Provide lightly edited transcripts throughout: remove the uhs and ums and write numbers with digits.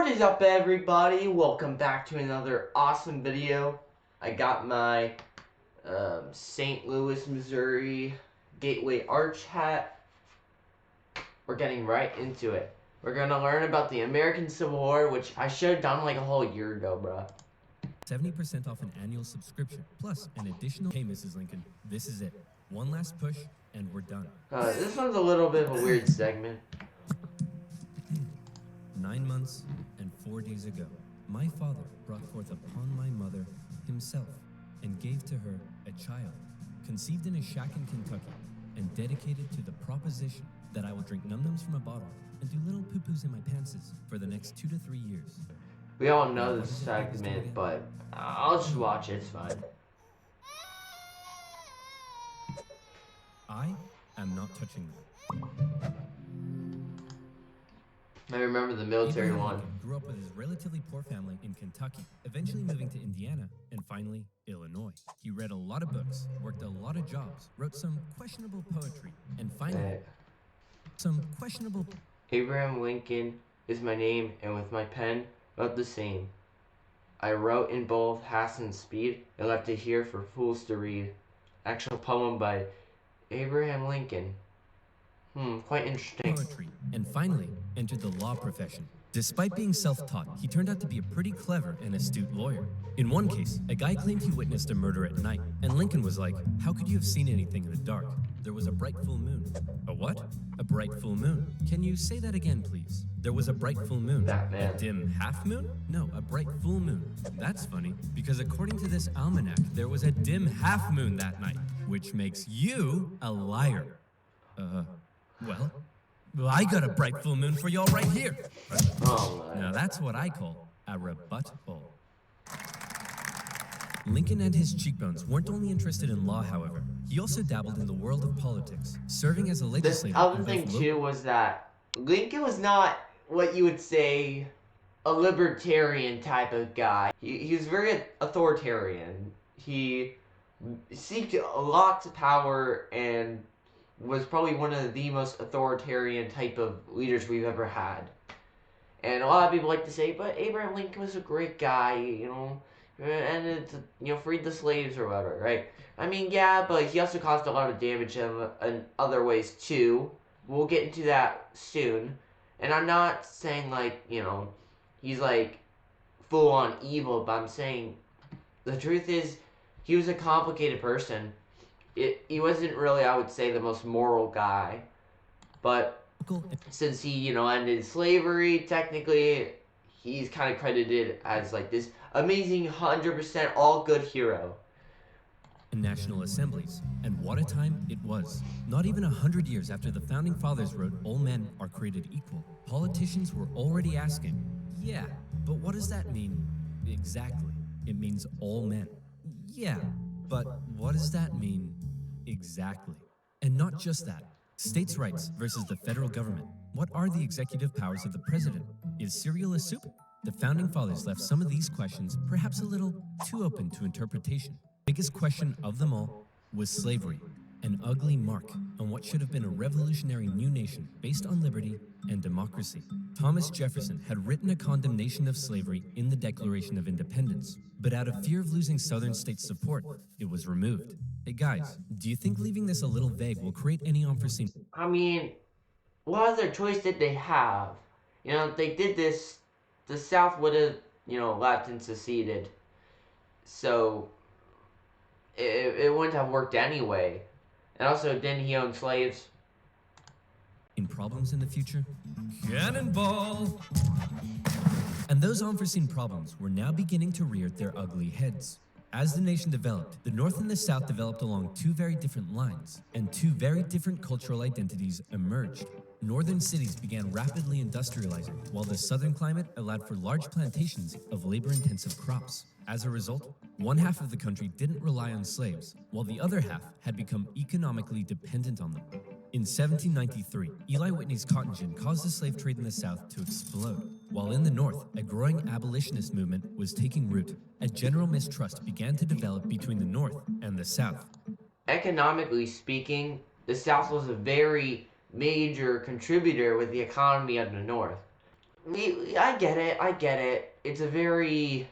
What is up, everybody? Welcome back to another awesome video. I got my St. Louis, Missouri Gateway Arch hat. We're getting right into it. We're gonna learn about the American Civil War, which I should have done like a whole year ago, bro. 70% off an annual subscription, plus an additional... Hey, Mrs. Lincoln, this is it. One last push, and we're done. This one's a little bit of a weird segment. 9 months and 4 days ago, my father brought forth upon my mother himself and gave to her a child, conceived in a shack in Kentucky and dedicated to the proposition that I will drink num-nums from a bottle and do little poo-poos in my pantses for the next 2 to 3 years. We all know this segment, but I'll just watch it, it's fine. I am not touching that. I remember the military Abraham one. Lincoln grew up with his relatively poor family in Kentucky, eventually moving to Indiana, and finally, Illinois. He read a lot of books, worked a lot of jobs, wrote some questionable poetry, and finally, some questionable... Abraham Lincoln is my name, and with my pen, wrote the same. I wrote in both haste and speed, and left it here for fools to read. Actual poem by Abraham Lincoln. Quite interesting. Poetry, and finally entered the law profession. Despite being self-taught, he turned out to be a pretty clever and astute lawyer. In one case, a guy claimed he witnessed a murder at night, and Lincoln was like, "How could you have seen anything in the dark? There was a bright full moon." A what? A bright full moon. Can you say that again, please? There was a bright full moon. Batman. A dim half moon? No, a bright full moon. That's funny, because according to this almanac, there was a dim half moon that night, which makes you a liar. Well, I got a bright full moon for y'all right here. Oh, man. Now that's what I call a rebuttal. Lincoln and his cheekbones weren't only interested in law, however. He also dabbled in the world of politics, serving as a The legislator. other thing, too, was that Lincoln was not what you would say a libertarian type of guy. He was very authoritarian. He seeked lots of power and was probably one of the most authoritarian type of leaders we've ever had. And a lot of people like to say, but Abraham Lincoln was a great guy, and it's, freed the slaves or whatever, right? I mean, yeah, but he also caused a lot of damage in other ways too. We'll get into that soon. And I'm not saying he's like full on evil, but I'm saying the truth is he was a complicated person. He wasn't really, I would say, the most moral guy, but since he, ended slavery, technically, he's kind of credited as like this amazing 100% all good hero. National assemblies, and what a time it was. Not even 100 years after the founding fathers wrote all men are created equal, politicians were already asking, yeah, but what does that mean exactly? It means all men. Yeah, but what does that mean exactly? And not just that. States' rights versus the federal government. What are the executive powers of the president? Is cereal a soup? The founding fathers left some of these questions perhaps a little too open to interpretation. Biggest question of them all was slavery, an ugly mark on what should have been a revolutionary new nation based on liberty and democracy. Thomas Jefferson had written a condemnation of slavery in the Declaration of Independence, but out of fear of losing Southern states' support, it was removed. Hey guys, do you think leaving this a little vague will create any unforeseen... I mean, what other choice did they have? If they did this, the South would have, left and seceded. So, it wouldn't have worked anyway. And also, didn't he own slaves? In problems in the future? Cannonball! And those unforeseen problems were now beginning to rear their ugly heads. As the nation developed, the North and the South developed along two very different lines, and two very different cultural identities emerged. Northern cities began rapidly industrializing, while the southern climate allowed for large plantations of labor-intensive crops. As a result, one half of the country didn't rely on slaves, while the other half had become economically dependent on them. In 1793, Eli Whitney's cotton gin caused the slave trade in the South to explode. While in the North, a growing abolitionist movement was taking root. A general mistrust began to develop between the North and the South. Economically speaking, the South was a very major contributor with the economy of the North. I get it. I get it. It's a very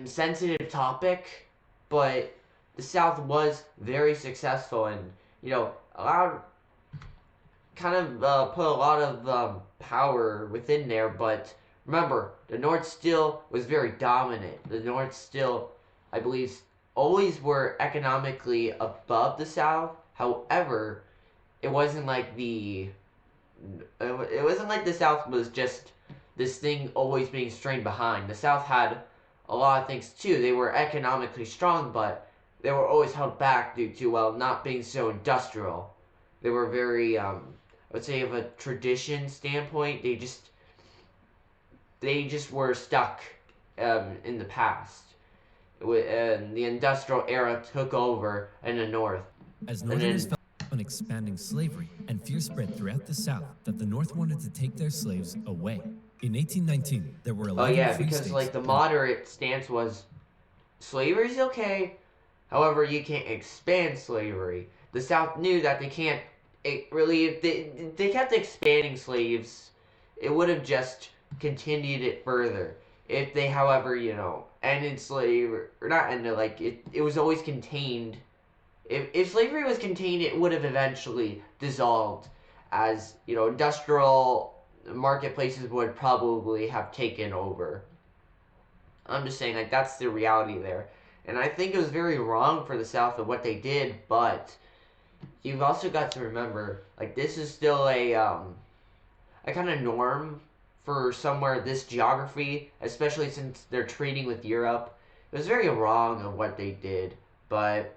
sensitive topic, but the South was very successful and allowed kind of put a lot of power within there. But remember, the North still was very dominant. The North still, I believe, always were economically above the South. However, it wasn't like it wasn't like the South was just this thing always being strained behind. The South had a lot of things too. They were economically strong, but they were always held back due to not being so industrial. They were very I would say of a tradition standpoint, they just were stuck in the past. And the industrial era took over in the North, As and Northerners then felt on expanding slavery, and fear spread throughout the South that the North wanted to take their slaves away. In 1819, there were oh 11 yeah, free because states. like the moderate stance was slavery's okay. However, you can't expand slavery. The South knew that they can't really, if they kept expanding slaves, it would have just continued it further. If they, however, ended slavery, or not ended, like, it was always contained. If slavery was contained, it would have eventually dissolved as, industrial marketplaces would probably have taken over. I'm just saying, like, that's the reality there. And I think it was very wrong for the South of what they did, but you've also got to remember, like, this is still a kind of norm for somewhere this geography, especially since they're trading with Europe. It was very wrong of what they did, but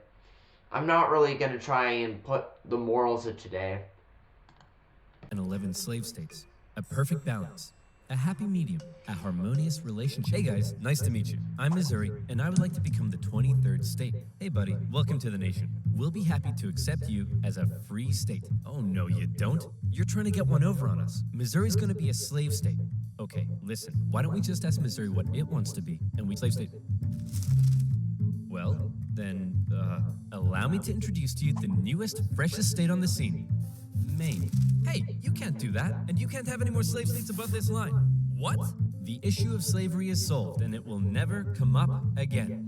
I'm not really going to try and put the morals of today. And 11 slave states. A perfect balance. A happy medium. A harmonious relationship. Hey guys, nice to meet you. I'm Missouri, and I would like to become the 23rd state. Hey buddy, welcome to the nation. We'll be happy to accept you as a free state. Oh no, you don't? You're trying to get one over on us. Missouri's gonna be a slave state. Okay, listen, why don't we just ask Missouri what it wants to be, and we slave state. Well, then, allow me to introduce to you the newest, freshest state on the scene. Maine. Hey, you can't do that, and you can't have any more slave states above this line. What? The issue of slavery is solved, and it will never come up again.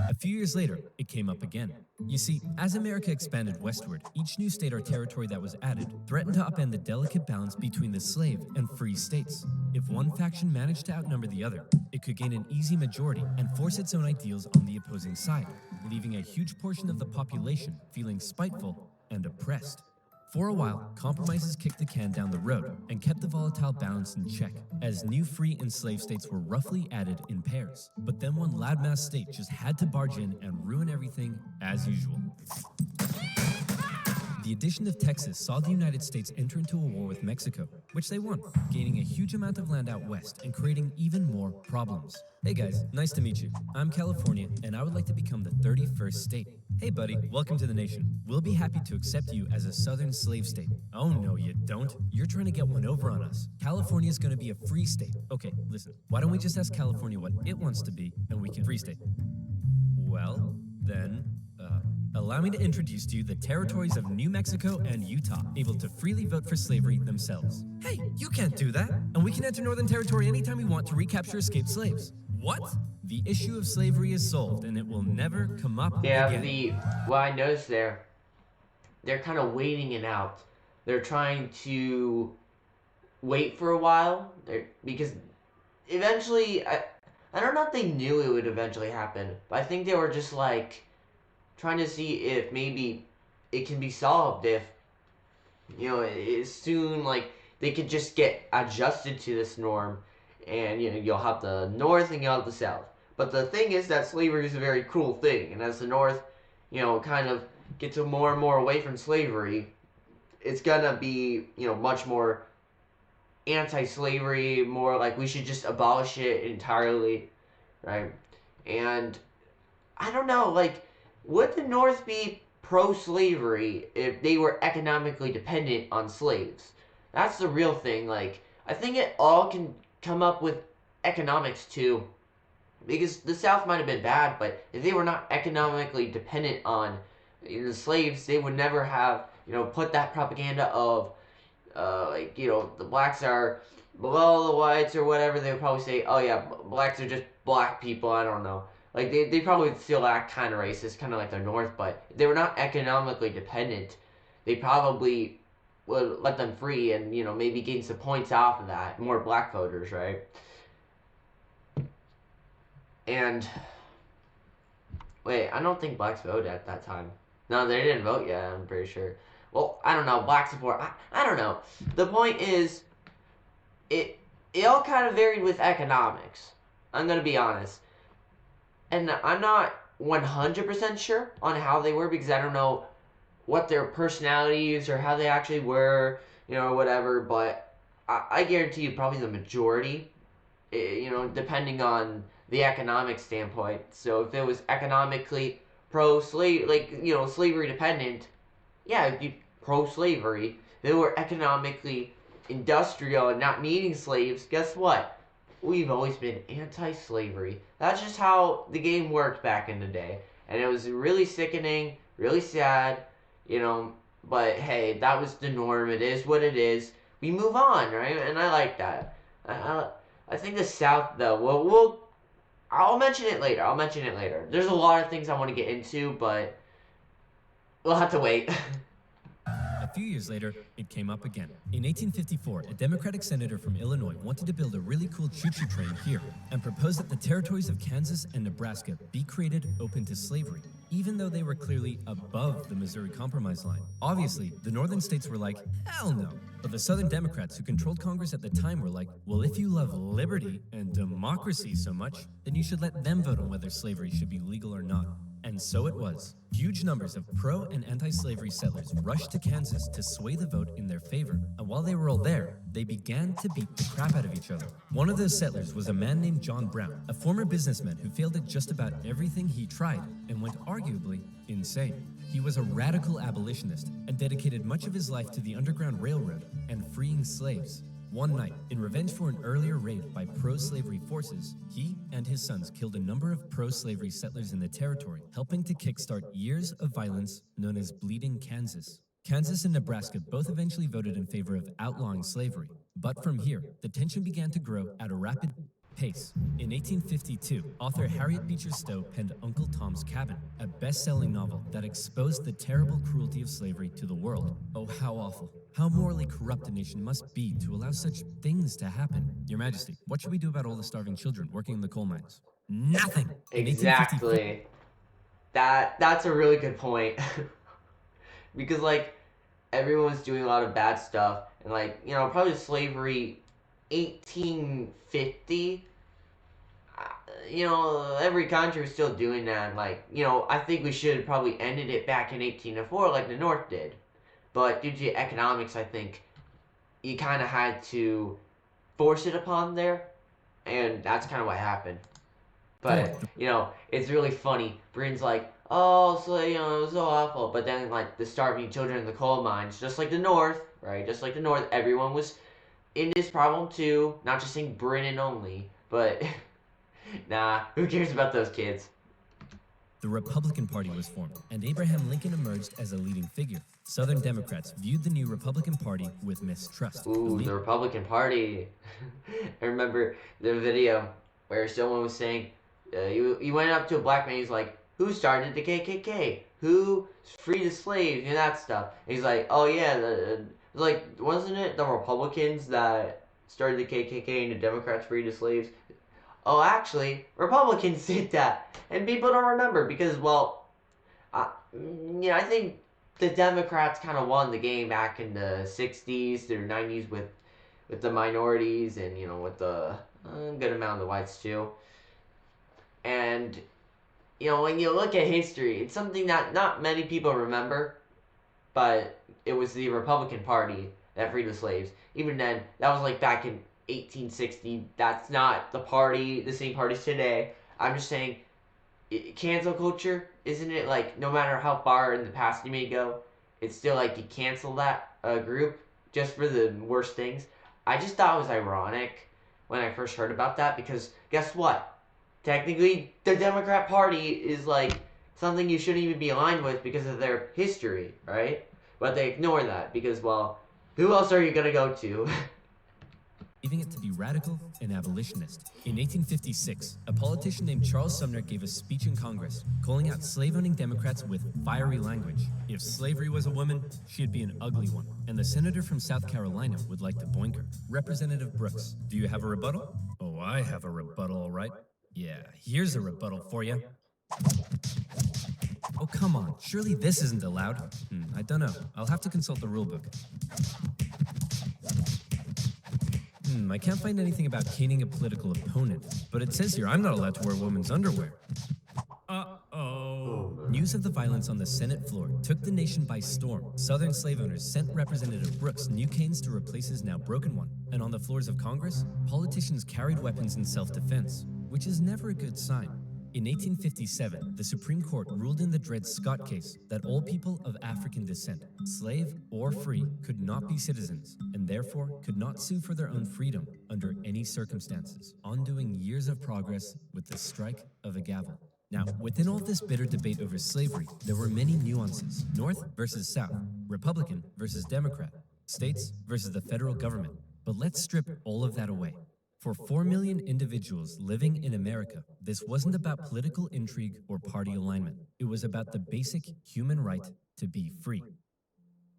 A few years later, it came up again. You see, as America expanded westward, each new state or territory that was added threatened to upend the delicate balance between the slave and free states. If one faction managed to outnumber the other, it could gain an easy majority and force its own ideals on the opposing side, leaving a huge portion of the population feeling spiteful and oppressed. For a while, compromises kicked the can down the road and kept the volatile balance in check, as new free and slave states were roughly added in pairs. But then one loudmouth state just had to barge in and ruin everything as usual. The addition of Texas saw the United States enter into a war with Mexico, which they won, gaining a huge amount of land out west and creating even more problems. Hey guys, nice to meet you. I'm California, and I would like to become the 31st state. Hey buddy, welcome to the nation. We'll be happy to accept you as a southern slave state. Oh no, you don't. You're trying to get one over on us. California's gonna be a free state. Okay, listen, why don't we just ask California what it wants to be, and we can free state. Well, then, allow me to introduce to you the territories of New Mexico and Utah, able to freely vote for slavery themselves. Hey, you can't do that, and we can enter Northern Territory anytime we want to recapture escaped slaves. What? The issue of slavery is solved, and it will never come up Yeah, again. what I noticed there, they're kind of waiting it out. They're trying to wait for a while, because eventually, I don't know if they knew it would eventually happen, but I think they were just like trying to see if maybe it can be solved if it's soon like they could just get adjusted to this norm, and you'll have the North and you'll have the South. But the thing is that slavery is a very cruel thing, and as the North, kind of gets more and more away from slavery, it's gonna be much more anti-slavery, more like we should just abolish it entirely, right? And I don't know, like, would the North be pro-slavery if they were economically dependent on slaves? That's the real thing. Like, I think it all can come up with economics too, because the South might have been bad, but if they were not economically dependent on the slaves, they would never have put that propaganda of like, the blacks are below the whites or whatever, they would probably say, oh yeah, blacks are just black people. I don't know. Like they probably would still act kind of racist, kind of like the North, but they were not economically dependent. They probably would let them free and maybe gain some points off of that, more black voters, right? And wait, I don't think blacks voted at that time. No, they didn't vote yet. I'm pretty sure. Well, I don't know. Black support. I don't know. The point is, it it all kind of varied with economics. I'm gonna be honest, and I'm not 100% sure on how they were because I don't know what their personalities or how they actually were, or whatever. But I guarantee you, probably the majority, depending on the economic standpoint. So if it was economically pro slave, like slavery dependent, yeah, it'd be pro slavery. They were economically industrial and not needing slaves. Guess what? We've always been anti slavery. That's just how the game worked back in the day. And it was really sickening, really sad, you know. But hey, that was the norm. It is what it is. We move on, right? And I like that. I think the South, though, I'll mention it later. I'll mention it later. There's a lot of things I want to get into, but we'll have to wait. A few years later, it came up again. In 1854, a Democratic senator from Illinois wanted to build a really cool choo-choo train here and proposed that the territories of Kansas and Nebraska be created open to slavery, even though they were clearly above the Missouri Compromise line. Obviously, the northern states were like, hell no. But the Southern Democrats who controlled Congress at the time were like, well, if you love liberty and democracy so much, then you should let them vote on whether slavery should be legal or not. And so it was. Huge numbers of pro and anti-slavery settlers rushed to Kansas to sway the vote in their favor. And while they were all there, they began to beat the crap out of each other. One of those settlers was a man named John Brown, a former businessman who failed at just about everything he tried and went arguably insane. He was a radical abolitionist and dedicated much of his life to the Underground Railroad and freeing slaves. One night, in revenge for an earlier raid by pro-slavery forces, he and his sons killed a number of pro-slavery settlers in the territory, helping to kickstart years of violence known as Bleeding Kansas. Kansas and Nebraska both eventually voted in favor of outlawing slavery. But from here, the tension began to grow at a rapid pace. In 1852, author Harriet Beecher Stowe penned Uncle Tom's Cabin, a best-selling novel that exposed the terrible cruelty of slavery to the world. Oh, how awful. How morally corrupt a nation must be to allow such things to happen. Your Majesty, what should we do about all the starving children working in the coal mines? Nothing! Exactly. That's a really good point. Because like everyone's doing a lot of bad stuff and like, probably slavery 1850, every country was still doing that. And like, I think we should have probably ended it back in 1804 like the North did. But due to economics, I think you kind of had to force it upon there, and that's kind of what happened. But it's really funny. Bryn's like, oh, so it was so awful. But then like the starving children in the coal mines, just like the North, right? Just like the North, everyone was in this problem too. Not just saying Brennan only, but nah, who cares about those kids? The Republican Party was formed, and Abraham Lincoln emerged as a leading figure. Southern Democrats viewed the new Republican Party with mistrust. Ooh, the Republican Party. I remember the video where someone was saying, you went up to a black man, he's like, who started the KKK? Who freed the slaves? That stuff. And he's like, oh yeah, like, wasn't it the Republicans that started the KKK and the Democrats freed the slaves? Oh, actually, Republicans did that. And people don't remember because, well, I think the Democrats kind of won the game back in the 60s through 90s with the minorities and, with the good amount of the whites too. And, when you look at history, it's something that not many people remember, but it was the Republican Party that freed the slaves. Even then, that was like back in 1860. That's not the same parties today. I'm just saying, cancel culture, isn't it like no matter how far in the past you may go, it's still like you cancel that group just for the worst things. I just thought it was ironic when I first heard about that because guess what? Technically, the Democrat Party is like something you shouldn't even be aligned with because of their history, right? But they ignore that because, well, Who else are you gonna go to? believing it to be radical and abolitionist. In 1856, a politician named Charles Sumner gave a speech in Congress, calling out slave-owning Democrats with fiery language. If slavery was a woman, she'd be an ugly one. And the senator from South Carolina would like to boink her. Representative Brooks, do you have a rebuttal? Oh, I have a rebuttal, all right. Yeah, here's a rebuttal for you. Oh, come on, surely this isn't allowed. I don't know. I'll have to consult the rulebook. I can't find anything about caning a political opponent, but it says here I'm not allowed to wear women's underwear. News of the violence on the Senate floor took the nation by storm. Southern slave owners sent Representative Brooks new canes to replace his now broken one. And on the floors of Congress, politicians carried weapons in self-defense, which is never a good sign. In 1857, the Supreme Court ruled in the Dred Scott case that all people of African descent, slave or free, could not be citizens, and therefore could not sue for their own freedom under any circumstances, undoing years of progress with the strike of a gavel. Now, within all this bitter debate over slavery, there were many nuances. North versus South, Republican versus Democrat, states versus the federal government. But let's strip all of that away. For 4 million individuals living in America, this wasn't about political intrigue or party alignment. It was about the basic human right to be free.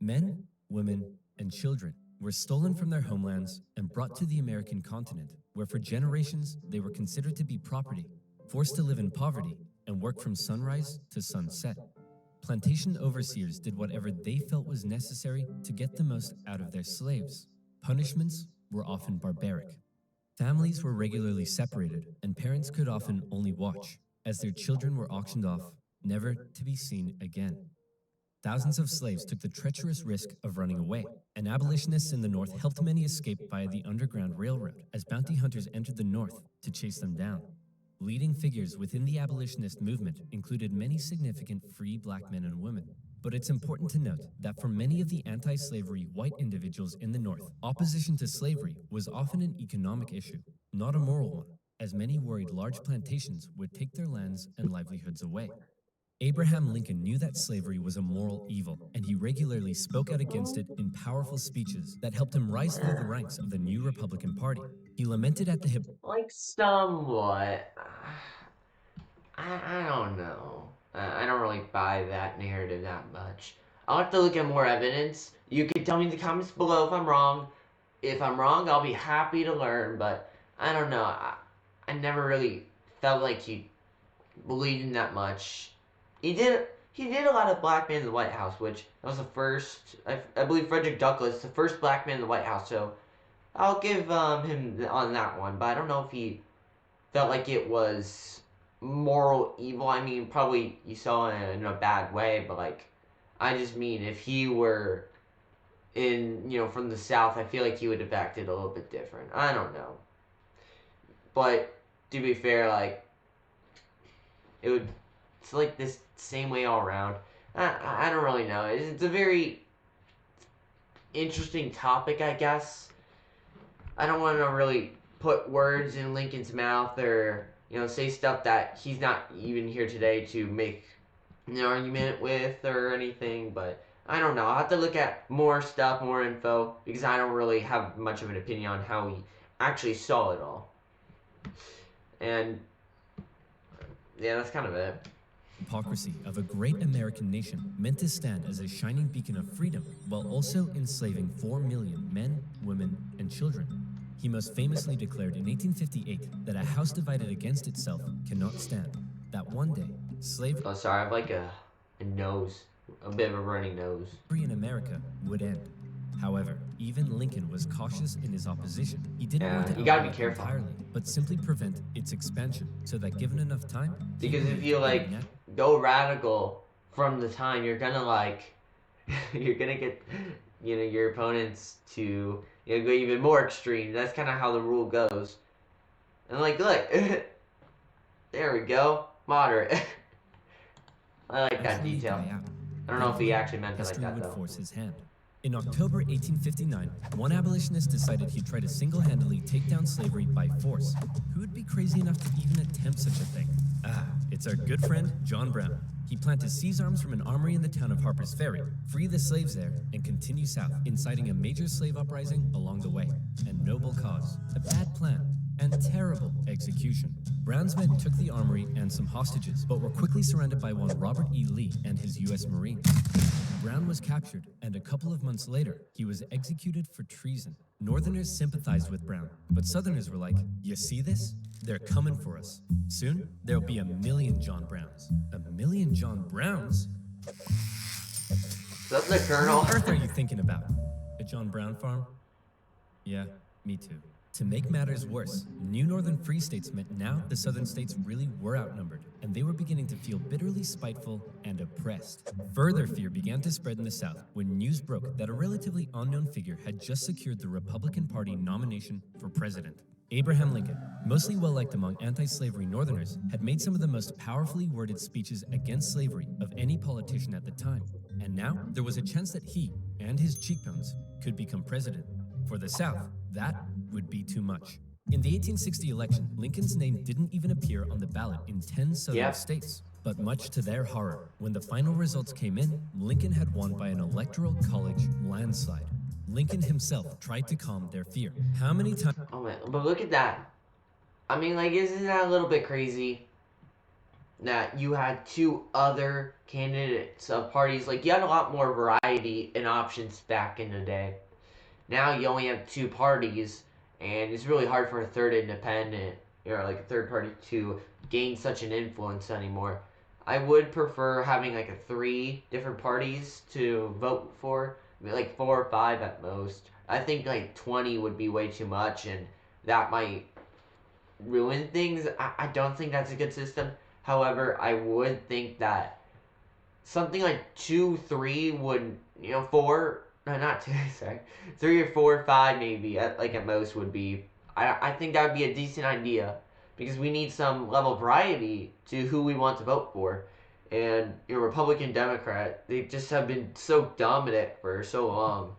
Men, women, and children were stolen from their homelands and brought to the American continent, where for generations they were considered to be property, forced to live in poverty, and work from sunrise to sunset. Plantation overseers did whatever they felt was necessary to get the most out of their slaves. Punishments were often barbaric. Families were regularly separated, and parents could often only watch, as their children were auctioned off, never to be seen again. Thousands of slaves took the treacherous risk of running away, and abolitionists in the North helped many escape via the Underground Railroad as bounty hunters entered the North to chase them down. Leading figures within the abolitionist movement included many significant free black men and women. But it's important to note that for many of the anti-slavery white individuals in the North, opposition to slavery was often an economic issue, not a moral one, as many worried large plantations would take their lands and livelihoods away. Abraham Lincoln knew that slavery was a moral evil, and he regularly spoke out against it in powerful speeches that helped him rise through the ranks of the new Republican Party. He lamented at the Like, somewhat. I don't know. I don't really buy that narrative that much. I'll have to look at more evidence. You can tell me in the comments below if I'm wrong. If I'm wrong, I'll be happy to learn, but I don't know. I never really felt like he believed in that much. He did a lot of black men in the White House, which was the first, I believe Frederick Douglass, the first black man in the White House, so I'll give him on that one, but I don't know if he felt like it was moral evil. I mean, probably you saw it in a bad way, but like, I just mean if he were from the South, I feel like he would have acted a little bit different. I don't know. But to be fair, like, it's like this same way all around. I don't really know. It's a very interesting topic, I guess. I don't want to really put words in Lincoln's mouth or say stuff that he's not even here today to make an argument with or anything, but I don't know. I'll have to look at more stuff, more info, because I don't really have much of an opinion on how he actually saw it all. And yeah, that's kind of it. Hypocrisy of a great American nation meant to stand as a shining beacon of freedom while also enslaving 4 million men, women, and children. He most famously declared in 1858 that a house divided against itself cannot stand, that one day slavery Oh, sorry, I have like a nose, a bit of a running nose. in America would end. However, even Lincoln was cautious in his opposition. He didn't want to you gotta be outright careful. entirely, but simply prevent its expansion so that given enough time, Because if you like go radical from the time, you're gonna like you're gonna get your opponents to go even more extreme. That's kind of how the rule goes. And like, look, there we go, moderate. I like that detail. I don't know if he actually meant it like history that would though. force his hand. In October 1859, one abolitionist decided he'd try to single-handedly take down slavery by force. Who would be crazy enough to even attempt such a thing? It's our good friend, John Brown. He planned to seize arms from an armory in the town of Harper's Ferry, free the slaves there, and continue south, inciting a major slave uprising along the way. A noble cause, a bad plan, and terrible execution. Brown's men took the armory and some hostages, but were quickly surrounded by one Robert E. Lee and his U.S. Marines. Brown was captured, and a couple of months later, he was executed for treason. Northerners sympathized with Brown, but Southerners were like, you see this? They're coming for us. Soon, there'll be 1 million John Browns. 1 million John Browns? Is that the Colonel? What on earth are you thinking about? A John Brown farm? Yeah, me too. To make matters worse, new northern free states meant now the southern states really were outnumbered, and they were beginning to feel bitterly spiteful and oppressed. Further fear began to spread in the South when news broke that a relatively unknown figure had just secured the Republican Party nomination for president. Abraham Lincoln, mostly well-liked among anti-slavery Northerners, had made some of the most powerfully worded speeches against slavery of any politician at the time. And now, there was a chance that he and his cheekbones could become president. For the South, that would be too much. In the 1860 election, Lincoln's name didn't even appear on the ballot in 10 southern states. But much to their horror, when the final results came in, Lincoln had won by an electoral college landslide. Lincoln himself tried to calm their fear. How many times... Oh man, but look at that. I mean, like, isn't that a little bit crazy? That you had two other candidates of parties. Like, you had a lot more variety and options back in the day. Now you only have two parties, and it's really hard for a third independent, or like a third party, to gain such an influence anymore. I would prefer having like 3 different parties to vote for, like 4 or 5 at most. I think like 20 would be way too much, and that might ruin things. I don't think that's a good system. However, I would think that something like 2, 3 would, 4, no, not 2, sorry, 3 or 4 or 5 maybe, at most would be, I think that would be a decent idea, because we need some level of variety to who we want to vote for. And Republican, Democrat, they just have been so dominant for so long.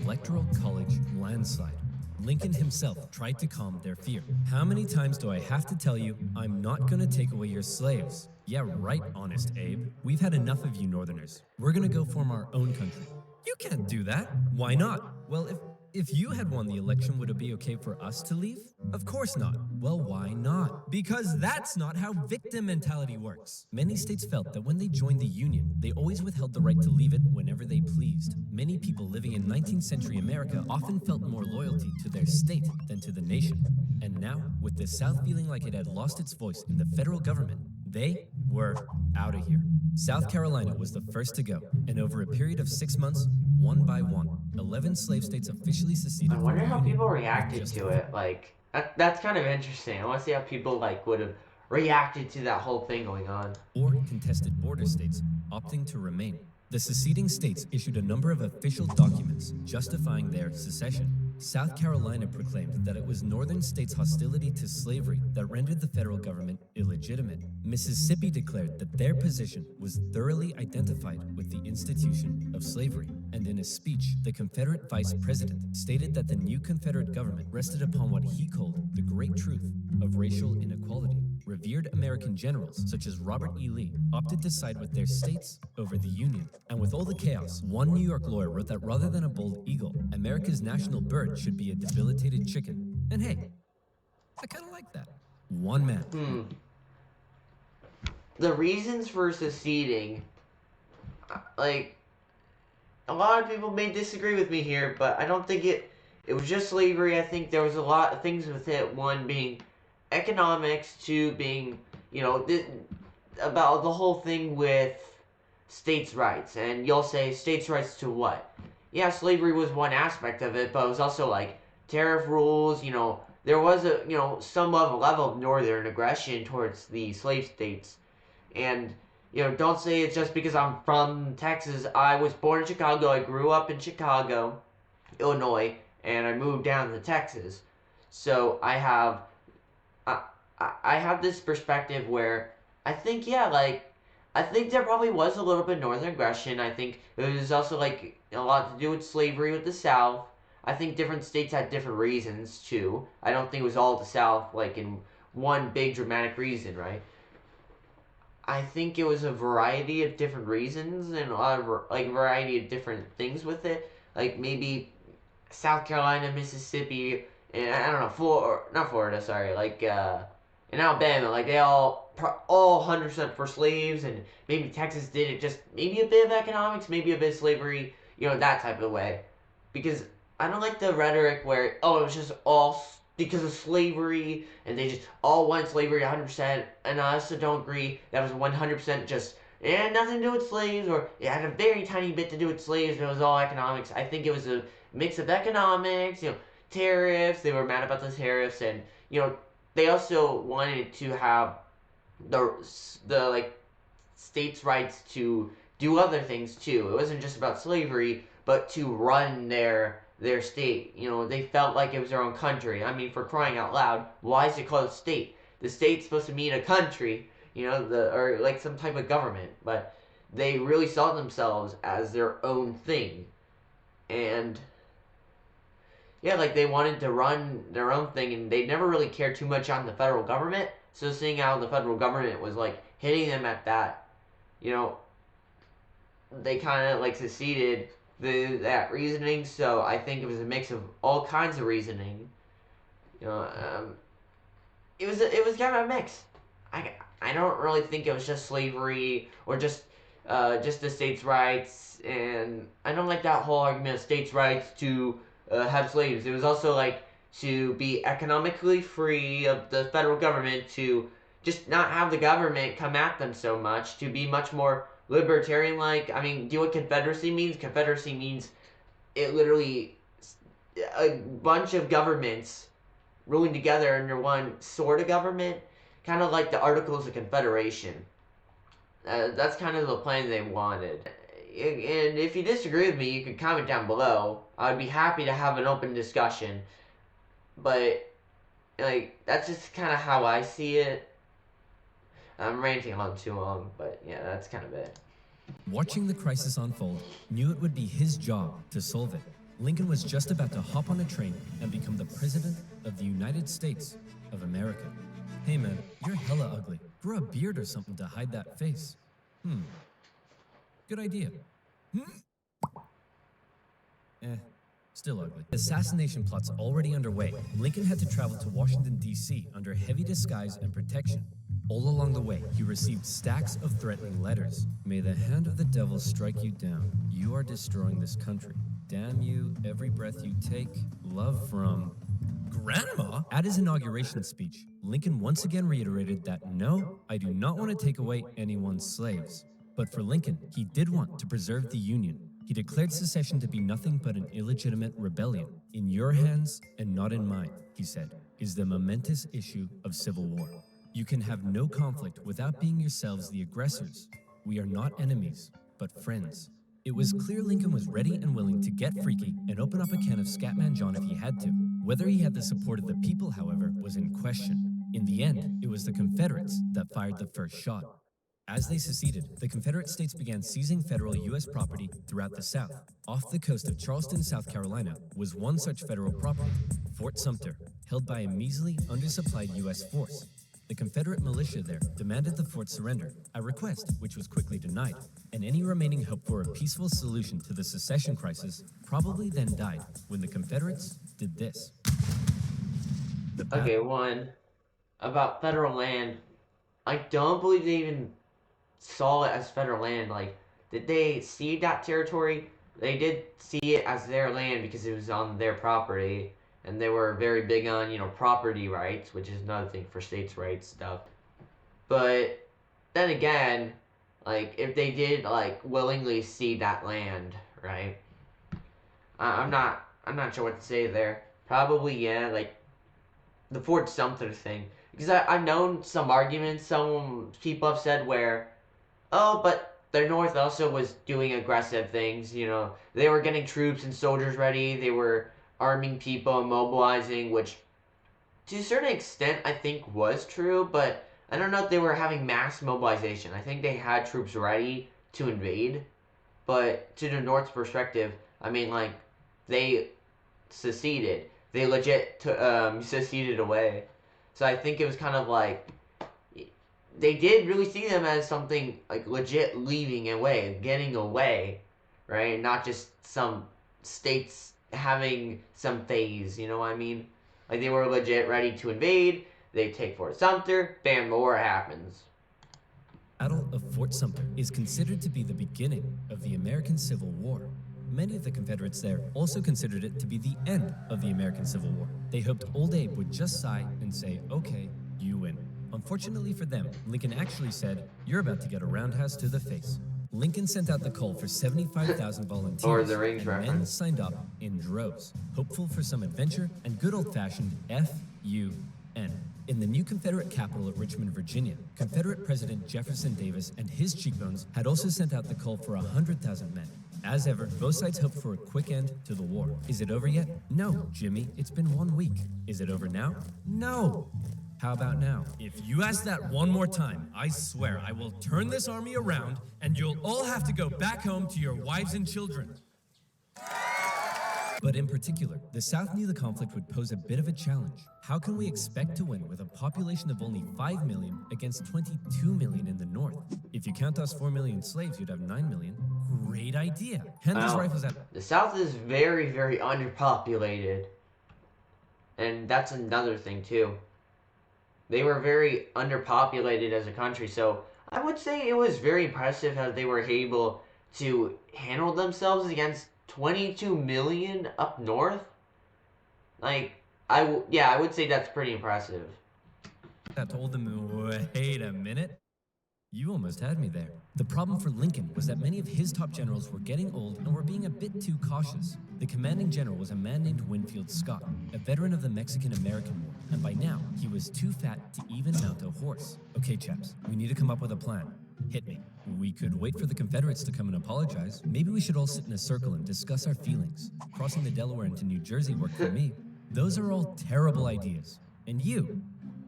Electoral college landslide. Lincoln himself tried to calm their fear. How many times do I have to tell you, I'm not gonna take away your slaves? Yeah, right, Honest Abe. We've had enough of you Northerners. We're gonna go form our own country. You can't do that. Why not? Well, if you had won the election, would it be okay for us to leave? Of course not. Well, why not? Because that's not how victim mentality works. Many states felt that when they joined the Union, they always withheld the right to leave it whenever they pleased. Many people living in 19th century America often felt more loyalty to their state than to the nation. And now, with the South feeling like it had lost its voice in the federal government, they were out of here. South Carolina was the first to go, and over a period of 6 months, one by one, 11 slave states officially seceded. I wonder how people reacted to it. Like, that's kind of interesting. I want to see how people would have reacted to that whole thing going on. Or contested border states, opting to remain. The seceding states issued a number of official documents justifying their secession. South Carolina proclaimed that it was northern states' hostility to slavery that rendered the federal government illegitimate. Mississippi declared that their position was thoroughly identified with the institution of slavery. And in a speech, the Confederate vice president stated that the new Confederate government rested upon what he called the great truth of racial inequality. Revered American generals, such as Robert E. Lee, opted to side with their states over the Union. And with all the chaos, one New York lawyer wrote that rather than a bald eagle, America's national bird should be a debilitated chicken. And hey, I kind of like that. One man. The reasons for seceding, a lot of people may disagree with me here, but I don't think it was just slavery. I think there was a lot of things with it. One being economics, 2 being, about the whole thing with states' rights. And you'll say, states' rights to what? Yeah, slavery was one aspect of it, but it was also tariff rules. There was some level of northern aggression towards the slave states. And don't say it's just because I'm from Texas. I was born in Chicago. I grew up in Chicago, Illinois, and I moved down to Texas. So I have this perspective where I think, I think there probably was a little bit of northern aggression. I think it was also a lot to do with slavery with the South. I think different states had different reasons too. I don't think it was all the South, like in one big dramatic reason, right? I think it was a variety of different reasons and a lot of like variety of different things with it. Like maybe South Carolina, Mississippi, and I don't know, not Florida, sorry, like in Alabama, like they all 100% for slaves, and maybe Texas did it just maybe a bit of economics, maybe a bit of slavery, that type of way. Because I don't like the rhetoric where it was just all because of slavery and they just all want slavery 100%, and I also don't agree that was 100% just it had nothing to do with slaves, or it had a very tiny bit to do with slaves, and it was all economics. I think it was a mix of economics, tariffs. They were mad about the tariffs, and they also wanted to have the like states' rights to do other things too. It wasn't just about slavery, but to run their state. They felt like it was their own country. I mean, for crying out loud, why is it called a state? The state's supposed to mean a country, or like some type of government, but they really saw themselves as their own thing. And yeah, like they wanted to run their own thing, and they never really cared too much on the federal government. So seeing how the federal government was like hitting them at that, you know, they kind of like seceded that reasoning. So I think it was a mix of all kinds of reasoning. You know, it was kind of a mix. I don't really think it was just slavery or just the states' rights, and I don't like that whole argument of states' rights to have slaves. It was also like to be economically free of the federal government, to just not have the government come at them so much, to be much more libertarian like. I mean, do you know what Confederacy means? Confederacy means it literally a bunch of governments ruling together under one sort of government, kind of like the Articles of Confederation. That's kind of the plan they wanted. And if you disagree with me, you can comment down below. I'd be happy to have an open discussion. But like that's just kind of how I see it. I'm ranting on too long, but yeah, that's kind of it. Watching the crisis unfold, knew it would be his job to solve it. Lincoln was just about to hop on a train and become the President of the United States of America. Hey man, you're hella ugly. Grow a beard or something to hide that face. Good idea. Still ugly. Assassination plots already underway. Lincoln had to travel to Washington, D.C. under heavy disguise and protection. All along the way, he received stacks of threatening letters. May the hand of the devil strike you down. You are destroying this country. Damn you, every breath you take. Love from... Grandma? At his inauguration speech, Lincoln once again reiterated that no, I do not want to take away anyone's slaves. But for Lincoln, he did want to preserve the Union. He declared secession to be nothing but an illegitimate rebellion. In your hands and not in mine, he said, is the momentous issue of civil war. You can have no conflict without being yourselves the aggressors. We are not enemies, but friends. It was clear Lincoln was ready and willing to get freaky and open up a can of Scatman John if he had to. Whether he had the support of the people, however, was in question. In the end, it was the Confederates that fired the first shot. As they seceded, the Confederate states began seizing federal U.S. property throughout the South. Off the coast of Charleston, South Carolina, was one such federal property, Fort Sumter, held by a measly, undersupplied U.S. force. The Confederate militia there demanded the fort surrender, a request which was quickly denied, and any remaining hope for a peaceful solution to the secession crisis probably then died when the Confederates did this. Okay, one about federal land. I don't believe they even saw it as federal land. Like, did they cede that territory? They did see it as their land because it was on their property, and they were very big on property rights, which is another thing for states' rights stuff. But then again, like if they did like willingly cede that land, right? I'm not sure what to say there. Probably yeah, like the Fort Sumter thing, because I've known some arguments. Some people have said where, oh, but the North also was doing aggressive things. They were getting troops and soldiers ready. They were arming people and mobilizing, which to a certain extent I think was true, but I don't know if they were having mass mobilization. I think they had troops ready to invade, But to the North's perspective, I mean, like, they seceded. They legit seceded away. So I think it was kind of like they did really see them as something like legit leaving away, getting away, right? Not just some states having some phase, you know what I mean? Like they were legit ready to invade. They take Fort Sumter, bam, the war happens. Battle of Fort Sumter is considered to be the beginning of the American Civil War. Many of the Confederates there also considered it to be the end of the American Civil War. They hoped Old Abe would just sigh and say, okay, you win. Unfortunately for them, Lincoln actually said, you're about to get a roundhouse to the face. Lincoln sent out the call for 75,000 volunteers, Or the Rings and reference. men signed up in droves, hopeful for some adventure and good old-fashioned F-U-N. In the new Confederate capital at Richmond, Virginia, Confederate President Jefferson Davis and his cheekbones had also sent out the call for 100,000 men. As ever, both sides hoped for a quick end to the war. Is it over yet? No, Jimmy, it's been 1 week. Is it over now? No. How about now? If you ask that one more time, I swear I will turn this army around and you'll all have to go back home to your wives and children. But in particular, the South knew the conflict would pose a bit of a challenge. How can we expect to win with a population of only 5 million against 22 million in the North? If you count us 4 million slaves, you'd have 9 million. Great idea. Hand these rifles out. The South is very, very underpopulated. And that's another thing, too. They were very underpopulated as a country, so I would say it was very impressive how they were able to handle themselves against 22 million up north. Like, I would say that's pretty impressive. I told them, wait a minute. You almost had me there. The problem for Lincoln was that many of his top generals were getting old and were being a bit too cautious. The commanding general was a man named Winfield Scott, a veteran of the Mexican-American War, and by now, he was too fat to even mount a horse. Okay, chaps, we need to come up with a plan. Hit me. We could wait for the Confederates to come and apologize. Maybe we should all sit in a circle and discuss our feelings. Crossing the Delaware into New Jersey worked for me. Those are all terrible ideas. And you?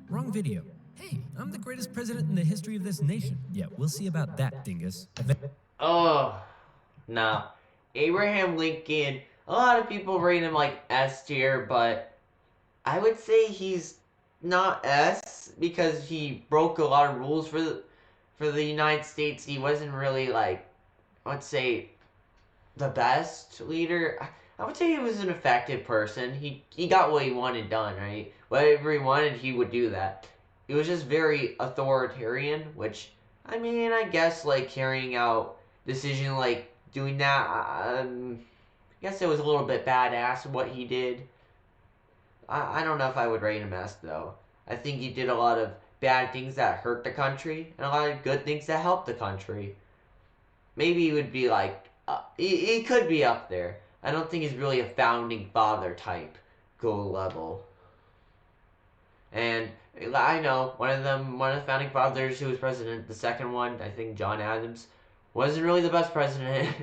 Wrong video. Hey, I'm the greatest president in the history of this nation. Yeah, we'll see about that, dingus. Oh, no. Abraham Lincoln, a lot of people rate him like S tier, but I would say he's not S because he broke a lot of rules for the United States. He wasn't really like, I would say, the best leader. I would say he was an effective person. He got what he wanted done, right? Whatever he wanted, he would do that. It was just very authoritarian, which, I mean, I guess, like, carrying out decision, like, doing that, I guess it was a little bit badass what he did. I don't know if I would rate him S, though. I think he did a lot of bad things that hurt the country, and a lot of good things that helped the country. Maybe he would be, like, he could be up there. I don't think he's really a founding father type goal level. And I know one of the founding fathers who was president. The second one, I think John Adams, wasn't really the best president.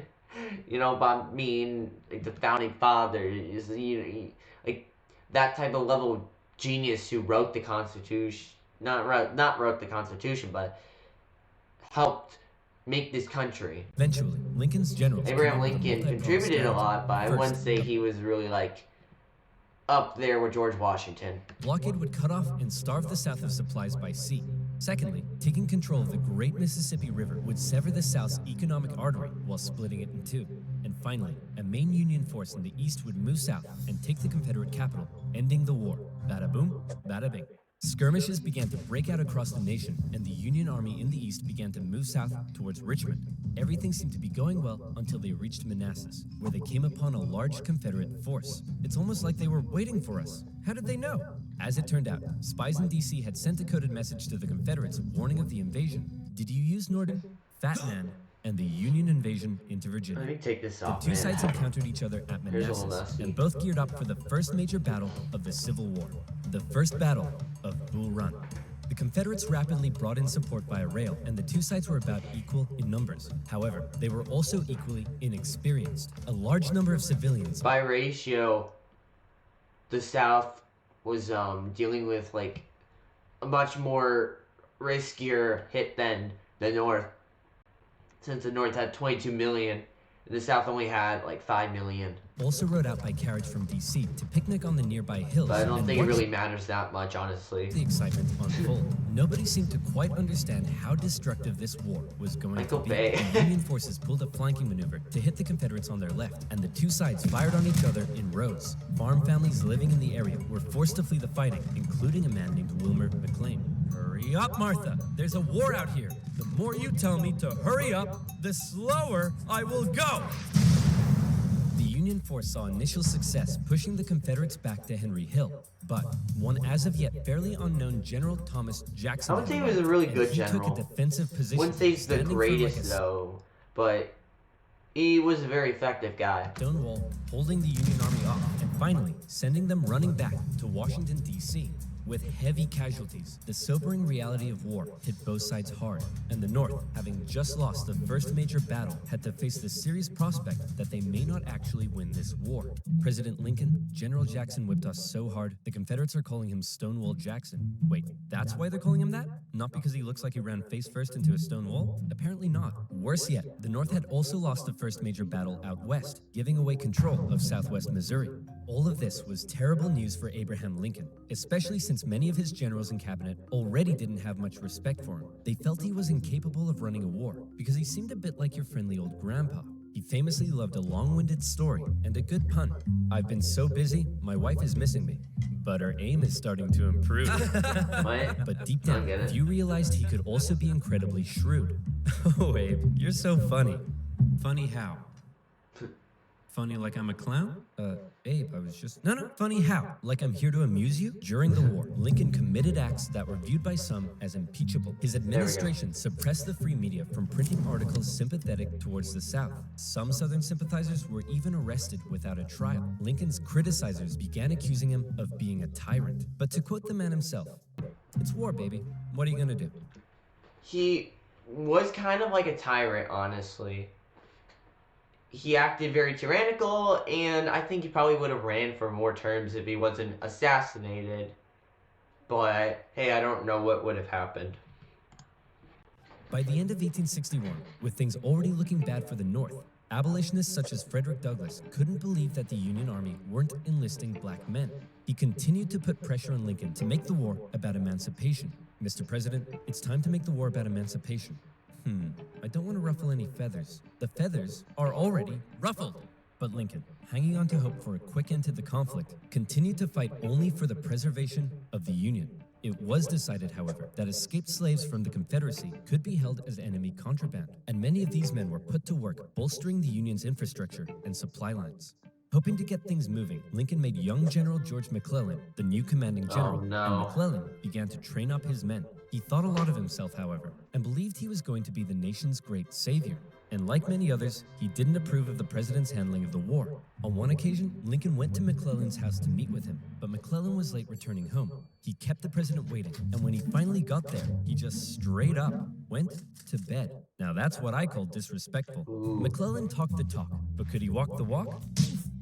You know, but I mean, like the founding father is like that type of level of genius who wrote the Constitution. Not wrote the Constitution, but helped make this country. Eventually, Lincoln's generals. Abraham Lincoln contributed a lot, but I wouldn't say he was really like up there with George Washington. Blockade would cut off and starve the South of supplies by sea. Secondly, taking control of the great Mississippi River would sever the South's economic artery while splitting it in two. And finally, a main Union force in the East would move south and take the Confederate capital, ending the war. Bada boom, bada bing. Skirmishes began to break out across the nation, and the Union Army in the East began to move south towards Richmond. Everything seemed to be going well until they reached Manassas, where they came upon a large Confederate force. It's almost like they were waiting for us. How did they know? As it turned out, spies in D.C. had sent a coded message to the Confederates warning of the invasion. Did you use Norden? Fat Man, and the Union invasion into Virginia. Let me take this off, The two sides encountered each other at Here's a little Manassas, nasty. and both geared up for the first major battle of the Civil War, the First Battle of Bull Run. The Confederates rapidly brought in support via rail, and the two sides were about equal in numbers. However, they were also equally inexperienced. A large number of civilians. By ratio, the South was dealing with like a much more riskier hit than the North, since the North had 22 million The South only had like 5 million. Also rode out by carriage from DC to picnic on the nearby hills. But I don't and think it watch really matters that much, honestly. the excitement unfold. Nobody seemed to quite understand how destructive this war was going Michael to be. Bay. The Union forces pulled a flanking maneuver to hit the Confederates on their left, and the two sides fired on each other in rows. Farm families living in the area were forced to flee the fighting, including a man named Wilmer McLean. Hurry up, Martha! There's a war out here. The more you tell me to hurry up, the slower I will go. The Union force saw initial success pushing the Confederates back to Henry Hill, but one as of yet fairly unknown General Thomas Jackson. I would say he was a really good he general. took a defensive position. Wouldn't say he's the standing for greatest like a though, but he was a very effective guy. stone wall, holding the Union Army off, and finally sending them running back to Washington, D.C. With heavy casualties, the sobering reality of war hit both sides hard, and the North, having just lost the first major battle, had to face the serious prospect that they may not actually win this war. President Lincoln, General Jackson whipped us so hard, the Confederates are calling him Stonewall Jackson. Wait, that's why they're calling him that? Not because he looks like he ran face first into a stone wall? Apparently not. Worse yet, the North had also lost the first major battle out west, giving away control of southwest Missouri. All of this was terrible news for Abraham Lincoln, especially since many of his generals and cabinet already didn't have much respect for him. They felt he was incapable of running a war because he seemed a bit like your friendly old grandpa. He famously loved a long-winded story and a good pun. I've been so busy, my wife is missing me, but her aim is starting to improve. What? But deep I down, get it. few realized he could also be incredibly shrewd. Oh, Abe, you're so funny. Funny how? Funny like I'm a clown? Abe, I was just... No, funny how? Like I'm here to amuse you? During the war, Lincoln committed acts that were viewed by some as impeachable. His administration suppressed the free media from printing articles sympathetic towards the South. Some Southern sympathizers were even arrested without a trial. Lincoln's criticizers began accusing him of being a tyrant. But to quote the man himself, "It's war, baby. What are you gonna do?" He was kind of like a tyrant, honestly. He acted very tyrannical, and I think he probably would have ran for more terms if he wasn't assassinated. But, hey, I don't know what would have happened. By the end of 1861, with things already looking bad for the North, abolitionists such as Frederick Douglass couldn't believe that the Union Army weren't enlisting black men. He continued to put pressure on Lincoln to make the war about emancipation. "Mr. President, it's time to make the war about emancipation." I don't want to ruffle any feathers. The feathers are already ruffled. But Lincoln, hanging on to hope for a quick end to the conflict, continued to fight only for the preservation of the Union. It was decided, however, that escaped slaves from the Confederacy could be held as enemy contraband, and many of these men were put to work bolstering the Union's infrastructure and supply lines. Hoping to get things moving, Lincoln made young General George McClellan the new commanding general, Oh, no. and McClellan began to train up his men. He thought a lot of himself, however, and believed he was going to be the nation's great savior. And like many others, he didn't approve of the president's handling of the war. On one occasion, Lincoln went to McClellan's house to meet with him, but McClellan was late returning home. He kept the president waiting, and when he finally got there, he just straight up went to bed. Now that's what I call disrespectful. Ooh. McClellan talked the talk, but could he walk the walk?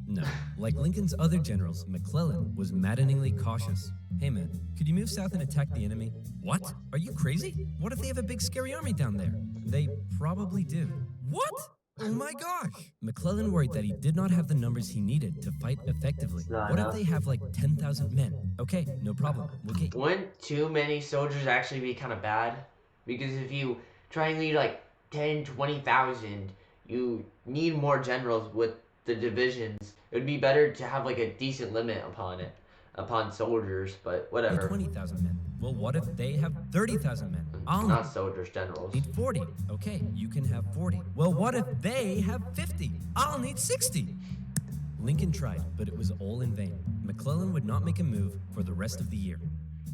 No. Like Lincoln's other generals, McClellan was maddeningly cautious. "Hey man, could you move south and attack the enemy?" "What? Are you crazy? What if they have a big scary army down there?" "They probably do." "What? Oh my gosh!" McClellan worried that he did not have the numbers he needed to fight effectively. It's not What if enough. they have like 10,000 men? "Okay, no problem. We'll get Wouldn't too many soldiers actually be kind of bad? Because if you try and lead like 10, 20,000, you need more generals with the divisions. It would be better to have like a decent limit upon soldiers, but whatever. 20,000 men. Well, what if they have 30,000 men? I'll Not soldiers, generals. need 40. Okay, you can have 40. Well, what if they have 50? I'll need 60. Lincoln tried, but it was all in vain. McClellan would not make a move for the rest of the year.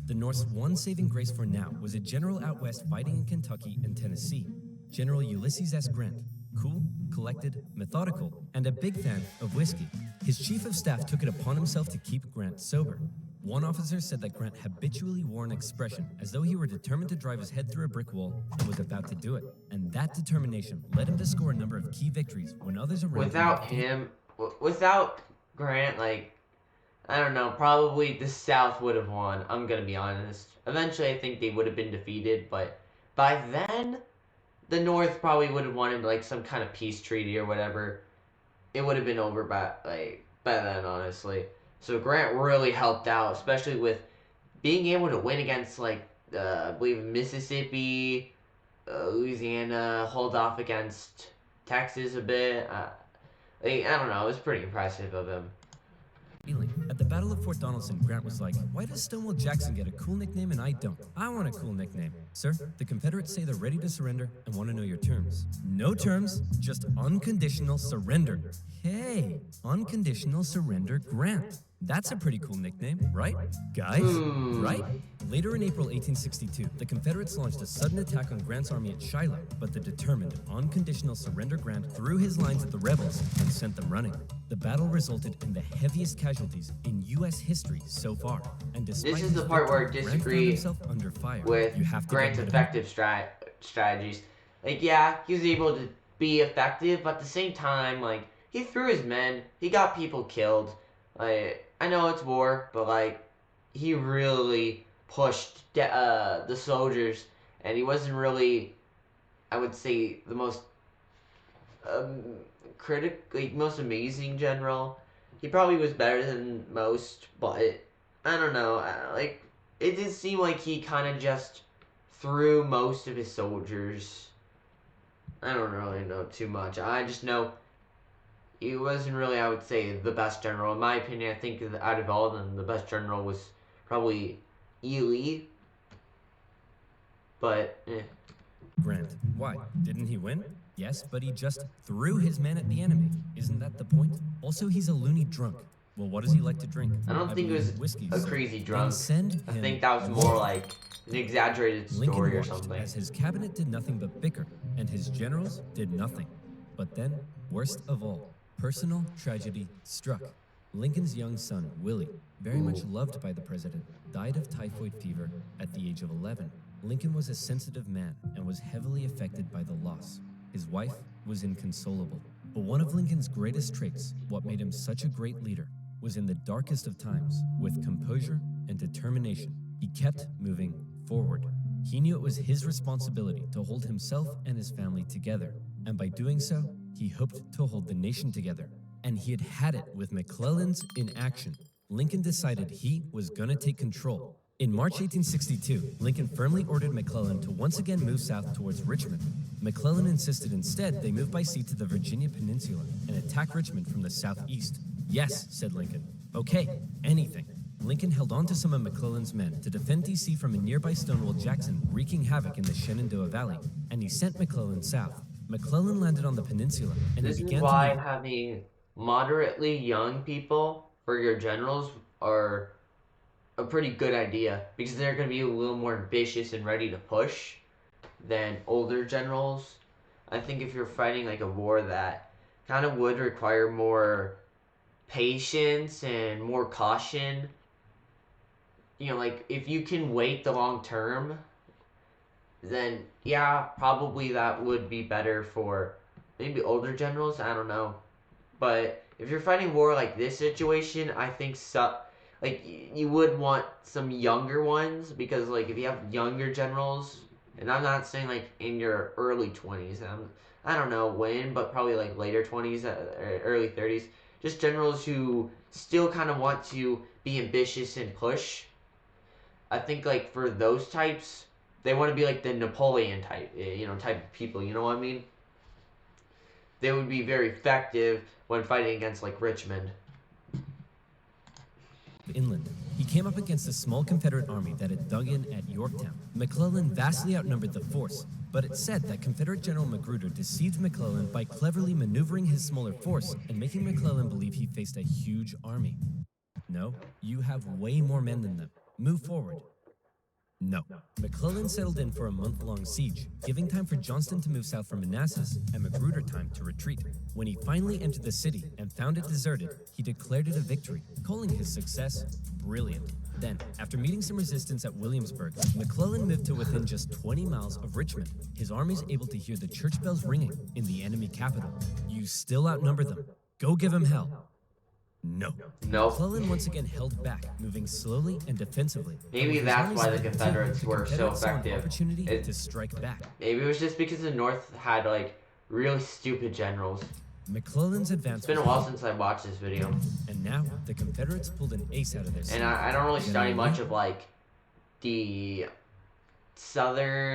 The North's one saving grace for now was a general out west fighting in Kentucky and Tennessee, General Ulysses S. Grant. Cool, collected, methodical, and a big fan of whiskey. His chief of staff took it upon himself to keep Grant sober. One officer said that Grant habitually wore an expression as though he were determined to drive his head through a brick wall and was about to do it. And that determination led him to score a number of key victories when others around Without Grant, like, I don't know, probably the South would have won. I'm gonna be honest. Eventually, I think they would have been defeated, but by then, the North probably would have wanted like some kind of peace treaty or whatever, it would have been over by then, honestly. So Grant really helped out, especially with being able to win against like I believe Mississippi, Louisiana, hold off against Texas a bit. I don't know. It was pretty impressive of him. Feeling. At the Battle of Fort Donelson, Grant was like, why does Stonewall Jackson get a cool nickname and I don't? I want a cool nickname. Sir, the Confederates say they're ready to surrender and want to know your terms. No terms, just unconditional surrender. Hey, unconditional surrender Grant. That's a pretty cool nickname, right? Guys, right? Later in April 1862, the Confederates launched a sudden attack on Grant's army at Shiloh, but the determined, unconditional surrender Grant threw his lines at the rebels and sent them running. The battle resulted in the heaviest casualties in U.S. history so far, and despite This is the part where I Grant disagree found himself under fire. with You have to Grant's get rid of him. effective strategies. Like, yeah, he was able to be effective, but at the same time, like, he threw his men, he got people killed. Like, I know it's war, but like, he really pushed the soldiers, and he wasn't really, I would say, the most most amazing general. He probably was better than most, but I don't know. Like, it did seem like he kind of just threw most of his soldiers. I don't really know too much. I just know he wasn't really, I would say, the best general. In my opinion, I think out of all of them, the best general was probably Ely. But, Grant. Why? Didn't he win? Yes, but he just threw his men at the enemy. Isn't that the point? Also, he's a loony drunk. Well, what does he like to drink? I don't think it was whiskey. a crazy Then drunk. send I him think that was more like an exaggerated Lincoln story or watched something. as his cabinet did nothing but bicker, and his generals did nothing. But then, worst of all, personal tragedy struck. Lincoln's young son, Willie, very much loved by the president, died of typhoid fever at the age of 11. Lincoln was a sensitive man and was heavily affected by the loss. His wife was inconsolable. But one of Lincoln's greatest traits, what made him such a great leader, was in the darkest of times, with composure and determination, he kept moving forward. He knew it was his responsibility to hold himself and his family together, and by doing so, he hoped to hold the nation together. And he had had it with McClellan's inaction. Lincoln decided he was gonna take control. In March 1862, Lincoln firmly ordered McClellan to once again move south towards Richmond. McClellan insisted instead they move by sea to the Virginia Peninsula and attack Richmond from the southeast. Yes, said Lincoln. Okay, anything. Lincoln held on to some of McClellan's men to defend D.C. from a nearby Stonewall Jackson wreaking havoc in the Shenandoah Valley, and he sent McClellan south. McClellan landed on the peninsula, and This he is began why to move. having moderately young people for your generals are a pretty good idea, because they're going to be a little more ambitious and ready to push than older generals. I think if you're fighting like a war that kind of would require more patience and more caution, like if you can wait the long term, then yeah, probably that would be better for maybe older generals. I don't know. But if you're fighting war like this situation, I think like you would want some younger ones, because like if you have younger generals, and I'm not saying like in your early 20s, I don't know when, but probably like later 20s, early 30s, just generals who still kind of want to be ambitious and push. I think like for those types, they want to be like the Napoleon type, type of people. You know what I mean? They would be very effective when fighting against like Richmond. Inland. He came up against a small Confederate army that had dug in at Yorktown. McClellan vastly outnumbered the force, but it's said that Confederate General Magruder deceived McClellan by cleverly maneuvering his smaller force and making McClellan believe he faced a huge army. No, you have way more men than them. Move forward. No. McClellan settled in for a month-long siege, giving time for Johnston to move south from Manassas and Magruder time to retreat. When he finally entered the city and found it deserted, he declared it a victory, calling his success brilliant. Then, after meeting some resistance at Williamsburg, McClellan moved to within just 20 miles of Richmond. His army's able to hear the church bells ringing in the enemy capital. You still outnumber them. Go give him hell. No. Nope. McClellan once again held back, moving slowly and defensively. Maybe And with his that's army why the split in two, Confederates the were so Confederates saw an effective. opportunity to strike back. Maybe it was just because the North had like really stupid generals. McClellan's advance It's been a while since I watched this video. and now the Confederates pulled an ace out of their sleeve. And I don't really study General much Lee? of like the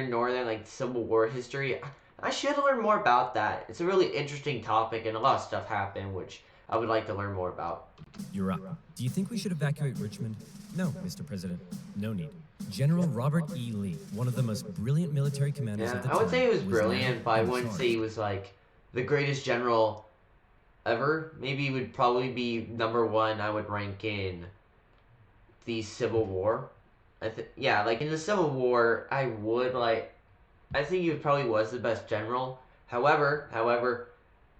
northern like Civil War history. I should learn more about that. It's a really interesting topic and a lot of stuff happened which I would like to learn more about. You're up. Do you think we should evacuate Richmond? No, Mr. President. No need. General Robert E. Lee, one of the most brilliant military commanders Yeah, of the I time, would say he was now brilliant, but I in wouldn't charge. say he was like the greatest general ever. Maybe he would probably be number one. I would rank in the Civil War. Yeah, like in the Civil War, I think he probably was the best general. However,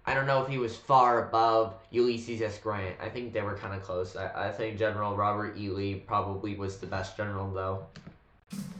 I don't know if he was far above Ulysses S. Grant. I think they were kind of close. I think General Robert E. Lee probably was the best general, though.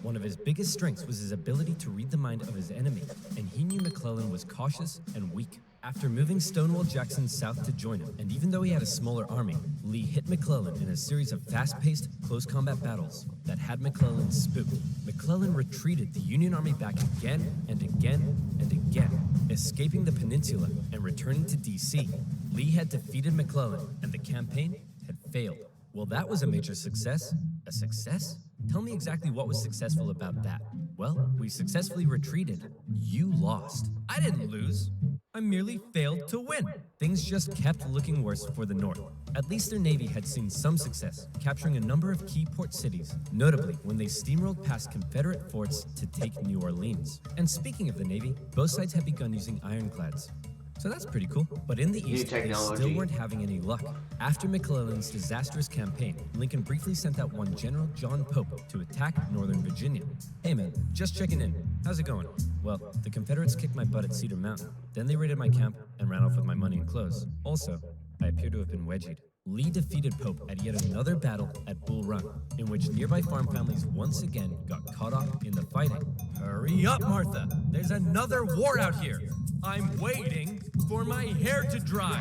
One of his biggest strengths was his ability to read the mind of his enemy, and he knew McClellan was cautious and weak. After moving Stonewall Jackson south to join him, and even though he had a smaller army, Lee hit McClellan in a series of fast-paced, close combat battles that had McClellan spooked. McClellan retreated the Union Army back again and again and again, escaping the peninsula and returning to D.C. Lee had defeated McClellan, and the campaign had failed. Well, that was a major success. A success? Tell me exactly what was successful about that. Well, we successfully retreated. You lost. I didn't lose. I merely failed to win. Things just kept looking worse for the North. At least their navy had seen some success, capturing a number of key port cities, notably when they steamrolled past Confederate forts to take New Orleans. And speaking of the navy, both sides had begun using ironclads. So that's pretty cool. But in the East, they technology. still weren't having any luck. After McClellan's disastrous campaign, Lincoln briefly sent out one General John Pope to attack Northern Virginia. Hey man, just checking in. How's it going? Well, the Confederates kicked my butt at Cedar Mountain. Then they raided my camp and ran off with my money and clothes. Also, I appear to have been wedgied. Lee defeated Pope at yet another battle at Bull Run, in which nearby farm families once again got caught up in the fighting. Hurry up, Martha. There's another war out here. I'm waiting for my hair to dry.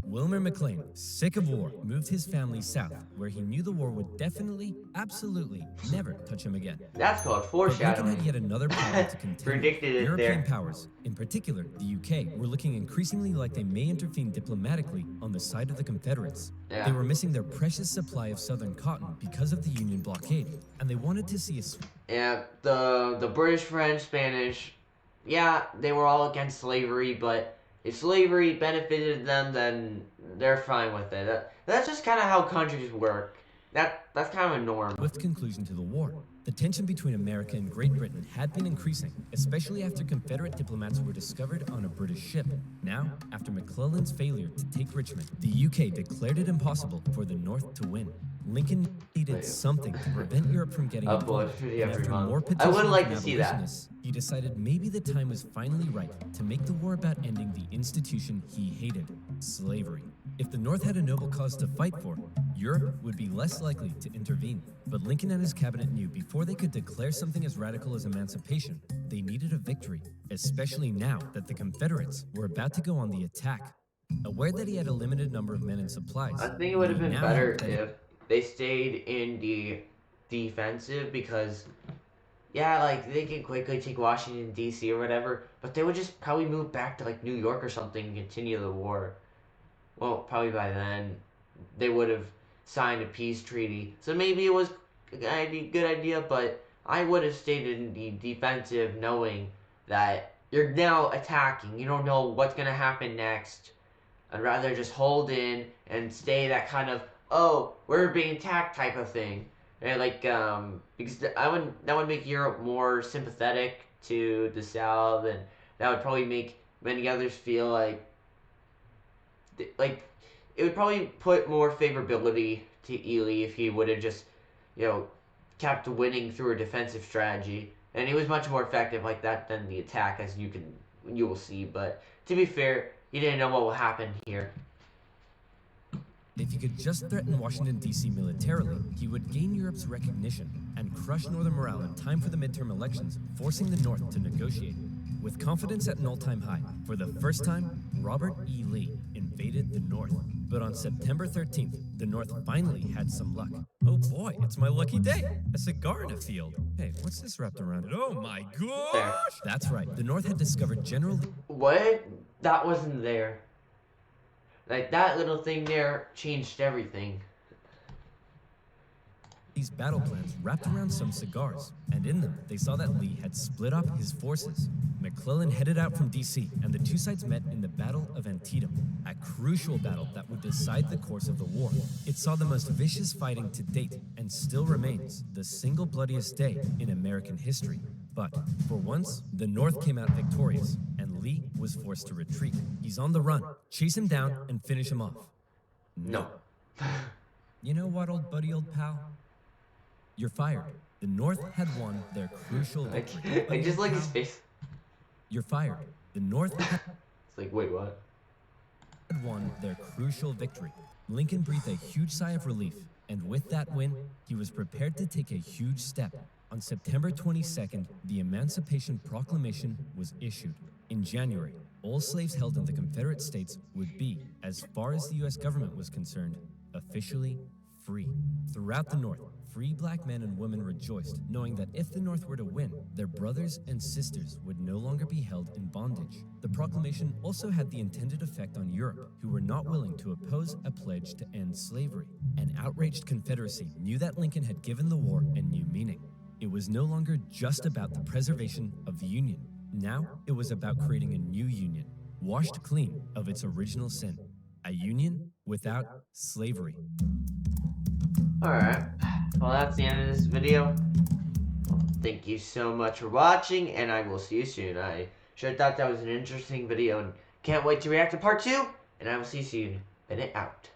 Wilmer McLean, sick of war, moved his family south, where he knew the war would definitely, absolutely, never touch him again. That's called But Lincoln foreshadowing. had yet another problem to contend. Predicted it European there. powers, in particular the UK, were looking increasingly like they may intervene diplomatically on the side of the Confederates. Yeah. They were missing their precious supply of southern cotton because of the Union blockade, and they wanted to see a Yeah, the British, French, Spanish, yeah, they were all against slavery, but if slavery benefited them, then they're fine with it. That's just kind of how countries work. That's kind of a norm. swift conclusion to the war. The tension between America and Great Britain had been increasing, especially after Confederate diplomats were discovered on a British ship. Now, after McClellan's failure to take Richmond, the UK declared it impossible for the North to win. Lincoln needed something to prevent Europe from getting Upload involved, video and every after month. more I petitions would like from to see that. abolitionists, he decided maybe the time was finally right to make the war about ending the institution he hated, slavery. If the North had a noble cause to fight for, Europe would be less likely to intervene. But Lincoln and his cabinet knew before they could declare something as radical as emancipation, they needed a victory, especially now that the Confederates were about to go on the attack. Aware that he had a limited number of men and supplies, I think it would have he been now better had to- if they stayed in the defensive because, yeah, like they could quickly take Washington D.C. or whatever, but they would just probably move back to like New York or something and continue the war. Well, probably by then they would have signed a peace treaty, so maybe it was a good idea. But I would have stayed in the defensive, knowing that you're now attacking. You don't know what's gonna happen next. I'd rather just hold in and stay that kind of, oh, we're being attacked type of thing. And like because that would make Europe more sympathetic to the South, and that would probably make many others feel like it would probably put more favorability to Ely if he would have just, kept winning through a defensive strategy. And he was much more effective like that than the attack, as you will see. But to be fair, he didn't know what will happen here. If he could just threaten Washington, D.C. militarily, he would gain Europe's recognition and crush Northern morale in time for the midterm elections, forcing the North to negotiate. With confidence at an all-time high, for the first time, Robert E. Lee invaded the North. But on September 13th, the North finally had some luck. Oh boy, it's my lucky day. A cigar in a field. Hey, what's this wrapped around it? Oh my gosh! That's right, the North had discovered General... What? That wasn't there. Like, that little thing there changed everything. These battle plans wrapped around some cigars, and in them, they saw that Lee had split up his forces. McClellan headed out from D.C., and the two sides met in the Battle of Antietam, a crucial battle that would decide the course of the war. It saw the most vicious fighting to date, and still remains the single bloodiest day in American history. But, for once, the North came out victorious, and Lee was forced to retreat. He's on the run. Chase him down and finish him off. No. You know what, old buddy, old pal? You're fired. The North had won their crucial victory. I just like his face. You're fired. The North had It's like, wait, what? won their crucial victory. Lincoln breathed a huge sigh of relief, and with that win, he was prepared to take a huge step. On September 22nd, the Emancipation Proclamation was issued. In January, all slaves held in the Confederate States would be, as far as the U.S. government was concerned, officially free. Throughout the North, free black men and women rejoiced, knowing that if the North were to win, their brothers and sisters would no longer be held in bondage. The proclamation also had the intended effect on Europe, who were not willing to oppose a pledge to end slavery. An outraged Confederacy knew that Lincoln had given the war a new meaning. It was no longer just about the preservation of the Union. Now, it was about creating a new Union, washed clean of its original sin. A Union without slavery. Alright. Well, that's the end of this video. Well, thank you so much for watching, and I will see you soon. I sure thought that was an interesting video, and can't wait to react to part 2, and I will see you soon. Bennett out.